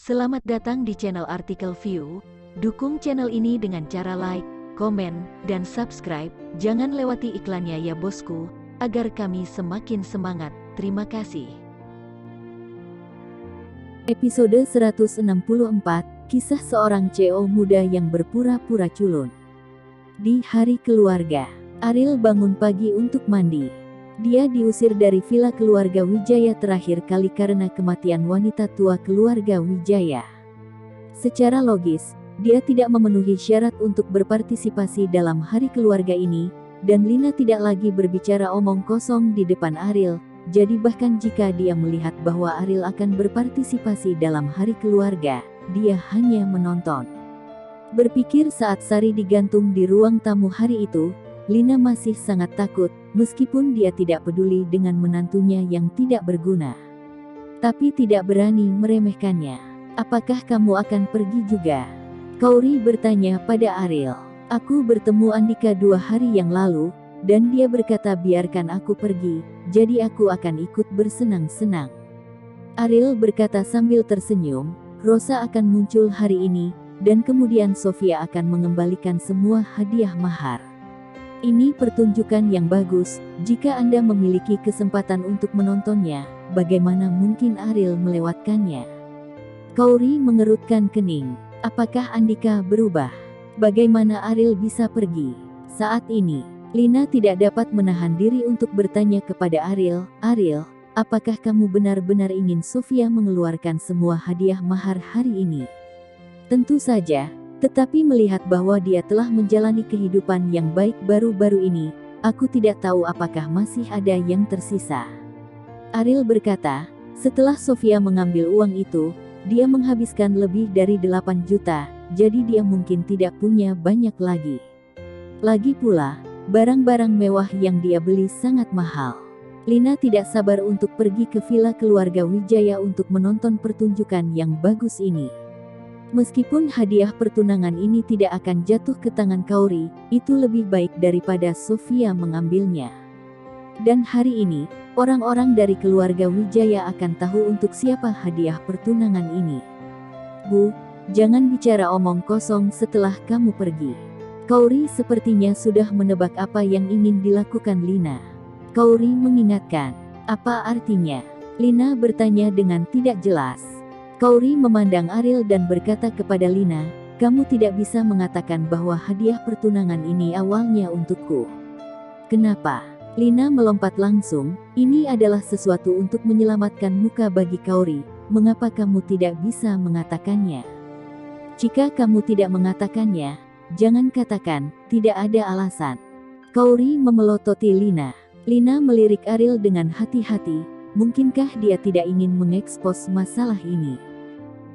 Selamat datang di channel Artikel View. Dukung channel ini dengan cara like, komen, dan subscribe. Jangan lewati iklannya ya bosku, agar kami semakin semangat. Terima kasih. Episode 164, Kisah seorang CEO muda yang berpura-pura culun. Di hari keluarga, Ariel bangun pagi untuk mandi. Dia diusir dari villa keluarga Wijaya terakhir kali karena kematian wanita tua keluarga Wijaya. Secara logis, dia tidak memenuhi syarat untuk berpartisipasi dalam hari keluarga ini, dan Lina tidak lagi berbicara omong kosong di depan Ariel. Jadi bahkan jika dia melihat bahwa Ariel akan berpartisipasi dalam hari keluarga, dia hanya menonton. Berpikir saat Sari digantung di ruang tamu hari itu, Lina masih sangat takut, meskipun dia tidak peduli dengan menantunya yang tidak berguna. Tapi tidak berani meremehkannya. Apakah kamu akan pergi juga? Kauri bertanya pada Ariel. Aku bertemu Andika 2 hari yang lalu, dan dia berkata biarkan aku pergi, jadi aku akan ikut bersenang-senang. Ariel berkata sambil tersenyum, Rosa akan muncul hari ini, dan kemudian Sofia akan mengembalikan semua hadiah mahar. Ini pertunjukan yang bagus, jika Anda memiliki kesempatan untuk menontonnya, bagaimana mungkin Ariel melewatkannya? Kauri mengerutkan kening. Apakah Andika berubah? Bagaimana Ariel bisa pergi? Saat ini, Lina tidak dapat menahan diri untuk bertanya kepada Ariel, Ariel, apakah kamu benar-benar ingin Sofia mengeluarkan semua hadiah mahar hari ini? Tentu saja. Tetapi melihat bahwa dia telah menjalani kehidupan yang baik baru-baru ini, aku tidak tahu apakah masih ada yang tersisa. Ariel berkata, setelah Sofia mengambil uang itu, dia menghabiskan lebih dari 8 juta, jadi dia mungkin tidak punya banyak lagi. Lagi pula, barang-barang mewah yang dia beli sangat mahal. Lina tidak sabar untuk pergi ke villa keluarga Wijaya untuk menonton pertunjukan yang bagus ini. Meskipun hadiah pertunangan ini tidak akan jatuh ke tangan Kauri, itu lebih baik daripada Sofia mengambilnya. Dan hari ini, orang-orang dari keluarga Wijaya akan tahu untuk siapa hadiah pertunangan ini. Bu, jangan bicara omong kosong setelah kamu pergi. Kauri sepertinya sudah menebak apa yang ingin dilakukan Lina. Kauri mengingatkan, apa artinya? Lina bertanya dengan tidak jelas. Kauri memandang Ariel dan berkata kepada Lina, kamu tidak bisa mengatakan bahwa hadiah pertunangan ini awalnya untukku. Kenapa? Lina melompat langsung, ini adalah sesuatu untuk menyelamatkan muka bagi Kauri, mengapa kamu tidak bisa mengatakannya? Jika kamu tidak mengatakannya, jangan katakan, tidak ada alasan. Kauri memelototi Lina. Lina melirik Ariel dengan hati-hati, mungkinkah dia tidak ingin mengekspos masalah ini?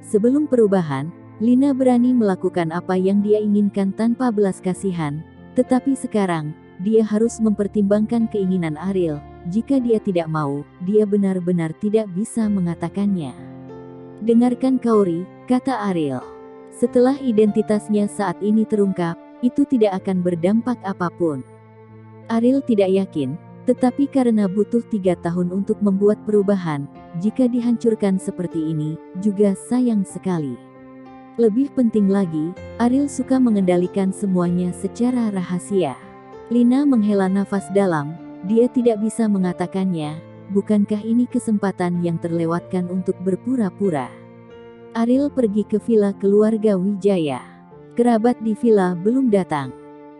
Sebelum perubahan, Lina berani melakukan apa yang dia inginkan tanpa belas kasihan, tetapi sekarang, dia harus mempertimbangkan keinginan Ariel. Jika dia tidak mau, dia benar-benar tidak bisa mengatakannya. Dengarkan Kauri, kata Ariel. Setelah identitasnya saat ini terungkap, itu tidak akan berdampak apapun. Ariel tidak yakin, tetapi karena butuh 3 tahun untuk membuat perubahan, jika dihancurkan seperti ini, juga sayang sekali. Lebih penting lagi, Ariel suka mengendalikan semuanya secara rahasia. Lina menghela nafas dalam, dia tidak bisa mengatakannya, bukankah ini kesempatan yang terlewatkan untuk berpura-pura? Ariel pergi ke villa keluarga Wijaya. Kerabat di villa belum datang.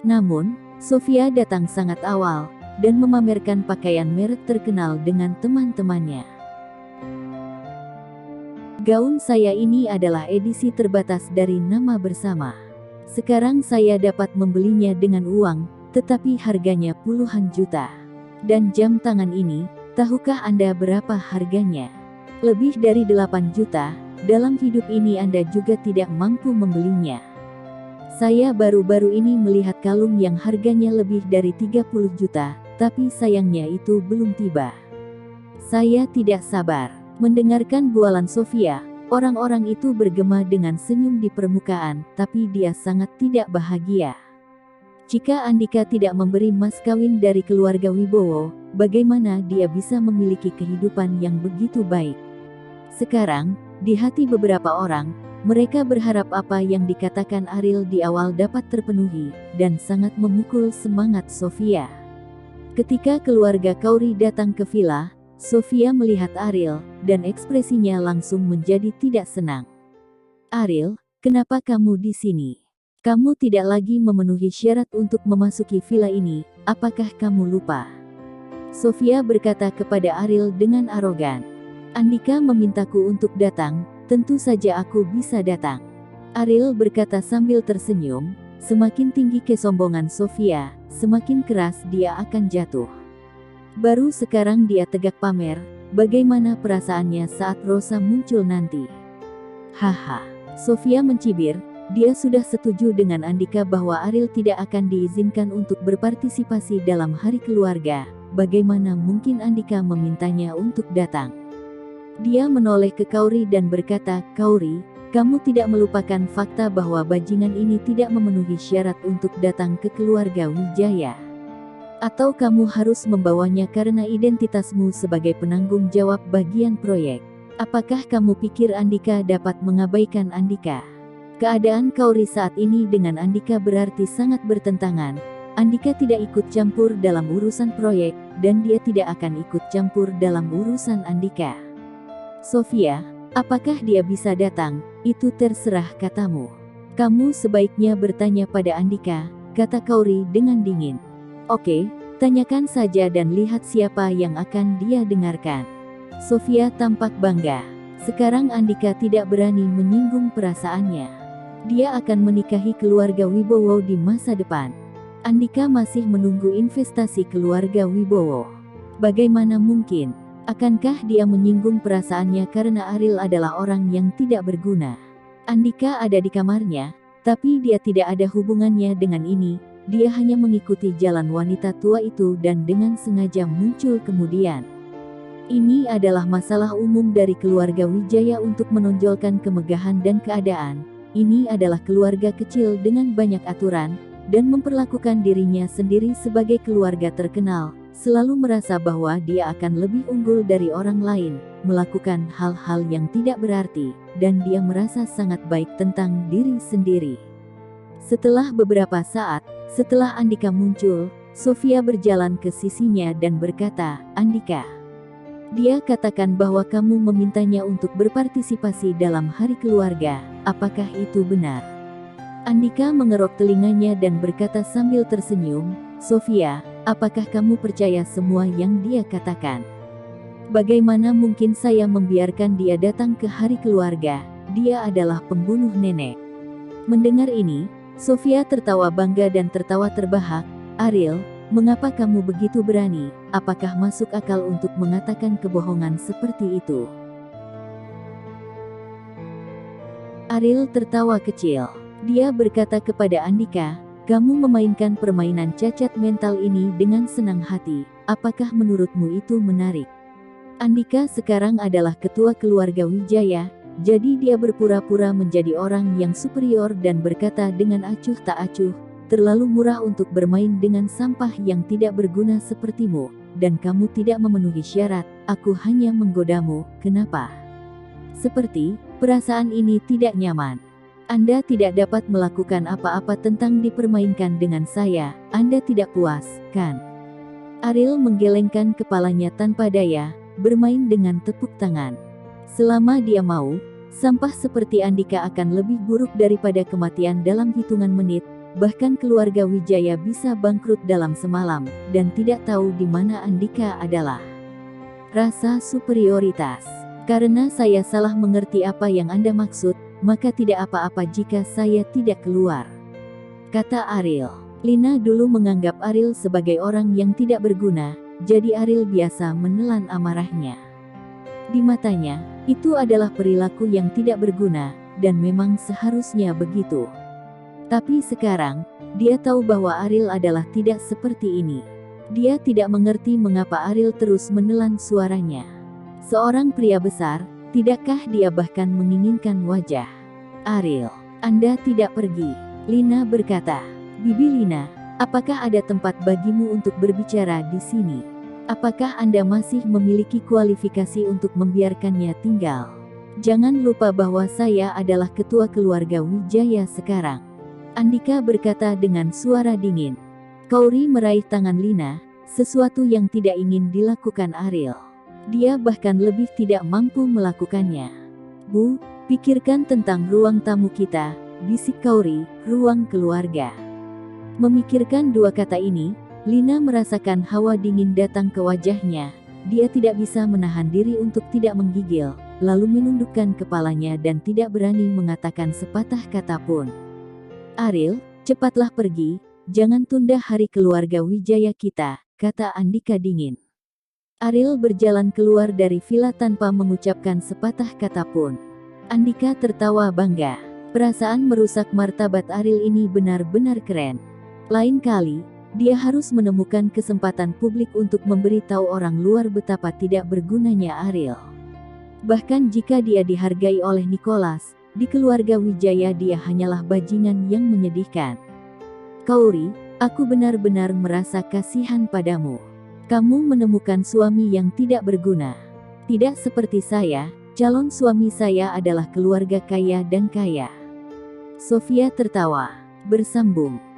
Namun, Sofia datang sangat awal, dan memamerkan pakaian merek terkenal dengan teman-temannya. Gaun saya ini adalah edisi terbatas dari Nama Bersama. Sekarang saya dapat membelinya dengan uang, tetapi harganya puluhan juta. Dan jam tangan ini, tahukah Anda berapa harganya? Lebih dari 8 juta, dalam hidup ini Anda juga tidak mampu membelinya. Saya baru-baru ini melihat kalung yang harganya lebih dari 30 juta, tapi sayangnya itu belum tiba. Saya tidak sabar mendengarkan bualan Sofia. Orang-orang itu bergema dengan senyum di permukaan, tapi dia sangat tidak bahagia. Jika Andika tidak memberi mas kawin dari keluarga Wibowo, bagaimana dia bisa memiliki kehidupan yang begitu baik? Sekarang, Di hati beberapa orang, mereka berharap apa yang dikatakan Ariel di awal dapat terpenuhi, dan sangat memukul semangat Sofia. Ketika keluarga Kauri datang ke villa, Sofia melihat Ariel, dan ekspresinya langsung menjadi tidak senang. "Ariel, kenapa kamu di sini? Kamu tidak lagi memenuhi syarat untuk memasuki villa ini, apakah kamu lupa?" Sofia berkata kepada Ariel dengan arogan. "Andika memintaku untuk datang, tentu saja aku bisa datang." Ariel berkata sambil tersenyum, semakin tinggi kesombongan Sofia, semakin keras dia akan jatuh. Baru sekarang dia tegak pamer, bagaimana perasaannya saat Rosa muncul nanti. Haha, Sofia mencibir. Dia sudah setuju dengan Andika bahwa Ariel tidak akan diizinkan untuk berpartisipasi dalam hari keluarga. Bagaimana mungkin Andika memintanya untuk datang? Dia menoleh ke Kauri dan berkata, "Kauri, kamu tidak melupakan fakta bahwa bajingan ini tidak memenuhi syarat untuk datang ke keluarga Wijaya? Atau kamu harus membawanya karena identitasmu sebagai penanggung jawab bagian proyek? Apakah kamu pikir Andika dapat mengabaikan Andika?" Keadaan Kauri saat ini dengan Andika berarti sangat bertentangan. Andika tidak ikut campur dalam urusan proyek, dan dia tidak akan ikut campur dalam urusan Andika. "Sofia, apakah dia bisa datang? Itu terserah katamu. Kamu sebaiknya bertanya pada Andika," kata Kauri dengan dingin. "Oke, tanyakan saja dan lihat siapa yang akan dia dengarkan." Sofia tampak bangga. Sekarang Andika tidak berani menyinggung perasaannya. Dia akan menikahi keluarga Wibowo di masa depan. Andika masih menunggu investasi keluarga Wibowo. Bagaimana mungkin? Akankah dia menyinggung perasaannya karena Ariel adalah orang yang tidak berguna? Andika ada di kamarnya, tapi dia tidak ada hubungannya dengan ini. Dia hanya mengikuti jalan wanita tua itu dan dengan sengaja muncul kemudian. Ini adalah masalah umum dari keluarga Wijaya untuk menonjolkan kemegahan dan keadaan. Ini adalah keluarga kecil dengan banyak aturan, dan memperlakukan dirinya sendiri sebagai keluarga terkenal, selalu merasa bahwa dia akan lebih unggul dari orang lain, melakukan hal-hal yang tidak berarti, dan dia merasa sangat baik tentang diri sendiri. Setelah beberapa saat, setelah Andika muncul, Sofia berjalan ke sisinya dan berkata, "Andika, dia katakan bahwa kamu memintanya untuk berpartisipasi dalam hari keluarga, apakah itu benar?" Andika mengerok telinganya dan berkata sambil tersenyum, "Sofia, apakah kamu percaya semua yang dia katakan? Bagaimana mungkin saya membiarkan dia datang ke hari keluarga? Dia adalah pembunuh nenek." Mendengar ini, Sofia tertawa bangga dan tertawa terbahak. "Ariel, mengapa kamu begitu berani? Apakah masuk akal untuk mengatakan kebohongan seperti itu?" Ariel tertawa kecil. Dia berkata kepada Andika, "Kamu memainkan permainan cacat mental ini dengan senang hati. Apakah menurutmu itu menarik?" Andika sekarang adalah ketua keluarga Wijaya, jadi dia berpura-pura menjadi orang yang superior dan berkata dengan acuh tak acuh, "Terlalu murah untuk bermain dengan sampah yang tidak berguna sepertimu, dan kamu tidak memenuhi syarat, aku hanya menggodamu, kenapa? Seperti, perasaan ini tidak nyaman. Anda tidak dapat melakukan apa-apa tentang dipermainkan dengan saya, Anda tidak puas, kan?" Ariel menggelengkan kepalanya tanpa daya, bermain dengan tepuk tangan. Selama dia mau, sampah seperti Andika akan lebih buruk daripada kematian dalam hitungan menit. Bahkan keluarga Wijaya bisa bangkrut dalam semalam, dan tidak tahu di mana Andika adalah. Rasa superioritas. "Karena saya salah mengerti apa yang Anda maksud, maka tidak apa-apa jika saya tidak keluar," kata Ariel. Lina dulu menganggap Ariel sebagai orang yang tidak berguna, jadi Ariel biasa menelan amarahnya. Di matanya, itu adalah perilaku yang tidak berguna, dan memang seharusnya begitu. Tapi sekarang, dia tahu bahwa Ariel adalah tidak seperti ini. Dia tidak mengerti mengapa Ariel terus menelan suaranya. Seorang pria besar, tidakkah dia bahkan menginginkan wajah Ariel? "Anda tidak pergi," Lina berkata. "Bibi Lina, apakah ada tempat bagimu untuk berbicara di sini? Apakah Anda masih memiliki kualifikasi untuk membiarkannya tinggal?" Jangan lupa bahwa saya adalah ketua keluarga Wijaya sekarang. Andika berkata dengan suara dingin. Kauri meraih tangan Lina, sesuatu yang tidak ingin dilakukan Ariel. Dia bahkan lebih tidak mampu melakukannya. Bu, pikirkan tentang ruang tamu kita, bisik Kauri, ruang keluarga. Memikirkan dua kata ini, Lina merasakan hawa dingin datang ke wajahnya. Dia tidak bisa menahan diri untuk tidak menggigil, lalu menundukkan kepalanya dan tidak berani mengatakan sepatah kata pun. Ariel, cepatlah pergi, jangan tunda hari keluarga Wijaya kita, kata Andika dingin. Ariel berjalan keluar dari villa tanpa mengucapkan sepatah kata pun. Andika tertawa bangga. Perasaan merusak martabat Ariel ini benar-benar keren. Lain kali, dia harus menemukan kesempatan publik untuk memberitahu orang luar betapa tidak bergunanya Ariel. Bahkan jika dia dihargai oleh Nicholas, di keluarga Wijaya dia hanyalah bajingan yang menyedihkan. Kauri, aku benar-benar merasa kasihan padamu. Kamu menemukan suami yang tidak berguna. Tidak seperti saya, calon suami saya adalah keluarga kaya dan kaya. Sofia tertawa, bersambung.